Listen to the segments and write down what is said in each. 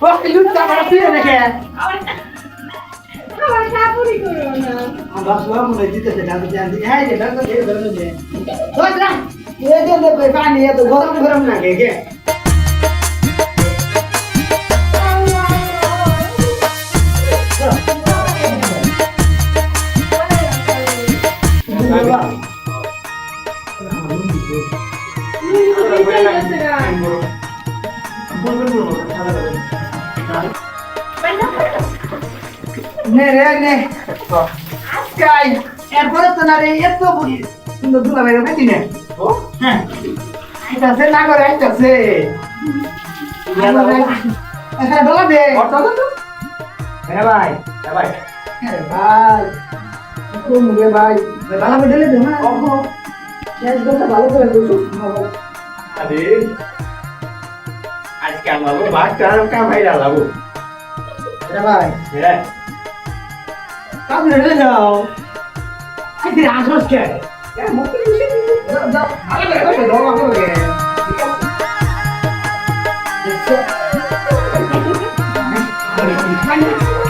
ওকে লুটটা মারা ফিরে দেখে আমার কাপড়ই করো না আমরা সব মনে দিতেছে না জানি হ্যাঁ এটা তো ধরে ধরে নে ধর না ये जो ले पानी है तो गरम गरम लगे के ने रे ने स्काई एयरपोर्ट तो ना रे ये तो बुरी सुंदर दूल्हा मेरे बेटी ने হ্যাঁ আইতাছে না করে আইতাছে আচ্ছা ডলা দে হ্যাঁ ভাই ভাই কোন রে ভাই ভালো করে ঢেলে দে না ওহো শেষ কথা ভালো করে বুঝো আরে আজকে আমরা ভাত কারকা ভাইরা লাবো হ্যাঁ ভাই হ্যাঁ কাম ঢেলে দাও আইতে আসছ কে মুখে বসে দাও ভালো করে দাও ভালো করে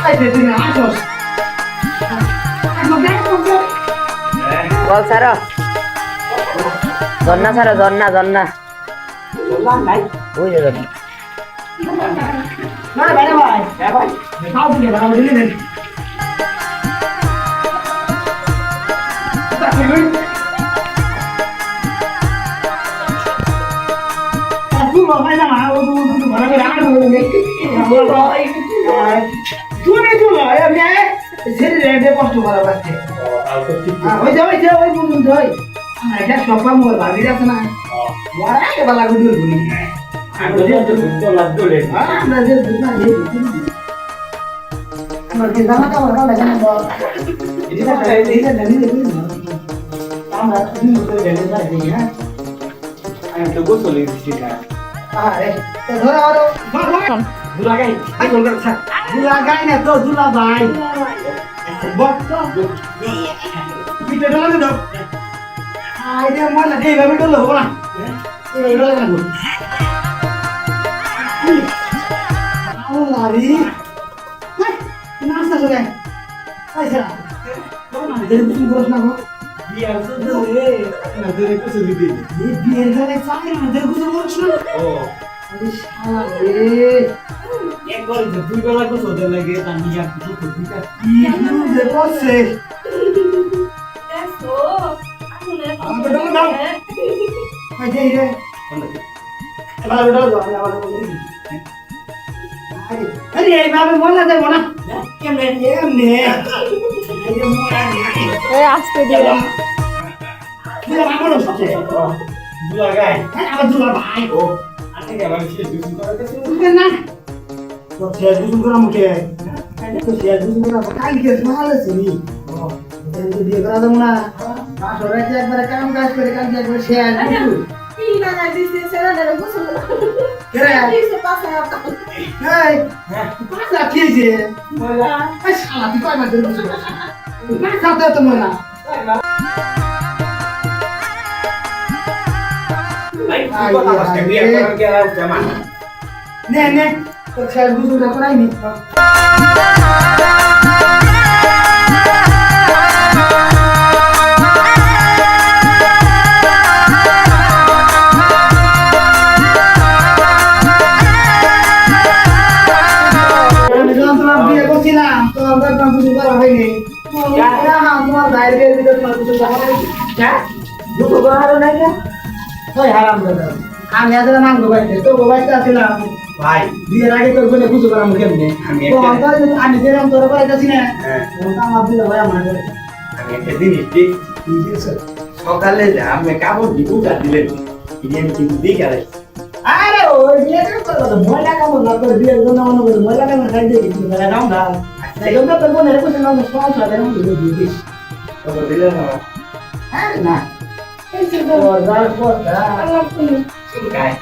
আইতে দিন আসছ বল সারা জন্না সারা জন্না জন্না বললাম ভাই ওই যে জন্না না ভাই ভাই হ্যাঁ ভাই খাও দিকে ভালো দিলে দেন তুই ভাই না ও তুই ভালো করে রাখ তুই নে তুই আমি সেরে রেডে কষ্ট করা বাচ্চা ওই যে ওই বুঝুন যাই এটা সব মোর ভাবি আছে না ওরা কে বালা গুড গুলি আমরা তো দুটো লাগতো রে আমরা যে দুনা দিয়ে আমরা যে জামা কাপড় কাটা জানা তো এটা তো এই যে ননি দেখি আমরা তুমি তো গেলে না দিই হ্যাঁ আমি তো গোসল দিছি না আরে তো ধরো আরো দুলা গাই আই বল কর দুলা গাই না তো দুলা ভাই বল তো পিঠে ডলে দাও আই রে মন না এই ভাবে ডলে হবে না এই ডলে না আল্লাহরি নাস্তা করে আইসা না দেরি কিছু বলছ না গো বিয়ার তো রে না ধরে গোসল দিবি এই বিয়ের ঘরে চাই না দেরি কিছু বলছ না ও আরে শালা রে একবার দুই বেলা গোসল দে লাগে তা নিয়া কিছু দিতা কি যে করছে দেখো আমাকে ডলে দাও আই যাই রে ভালো ডলে দাও আমি আবার বলি আরে এইভাবে মনে দেবো না কেমনে এমনি আজকে দিলাম দুলা গাই আমার দুলা ভাই ও আজকে আমার সে দুসু করে তো না তো সে দুজন করে মুখে তো সে দুজন করে কালকে ভালো ছিলি বিয়ে করা দেবো না আসলে একবারে কাম কাজ করে কালকে একবার সে আসবে কি লাগাই দিছে সেটা ধরে গোসল কেরে দিছে পাশে আপা এই পাঁচা খেয়েছে এই শালা তুই কয়বার ধরে বসে না খাতে তো মনে না ভাই কি কথা বলছ বিয়ার করার কি আর জামা নে নে তো শেষ বুঝুটা করাইনি বিয়ে করছিলাম তো আমরা কিছু করা হয়নি তোমার বাইরে তোমার কিছু করা হয়নি দুটো করা নাই ওই হারাম দাদা আমি আজ মাংস বাইতে তো বাইতে আসছিলাম ভাই বিয়ের আগে তোর বলে কিছু করাম কেমনে আমি যেরকম তোর করাইতেছি না আমার দিলে ভাই আমার আমি একটা জিনিস সকালে আমি কাপড় দিবুটা দিলেন আমি কিন্তু দেখে আরে আরে ওই বিয়েটা করব ময়লা কাম না তোর বিয়ের জন্য মনে করে ময়লা কাম খাই দিয়ে কিছু মেলা দাও না তাই জন্য তোর মনে রেখে না সহজ হবে না দিয়ে দিস তো দিলে না হ্যাঁ না এই যে ওর যার কথা আমার কোনো গায়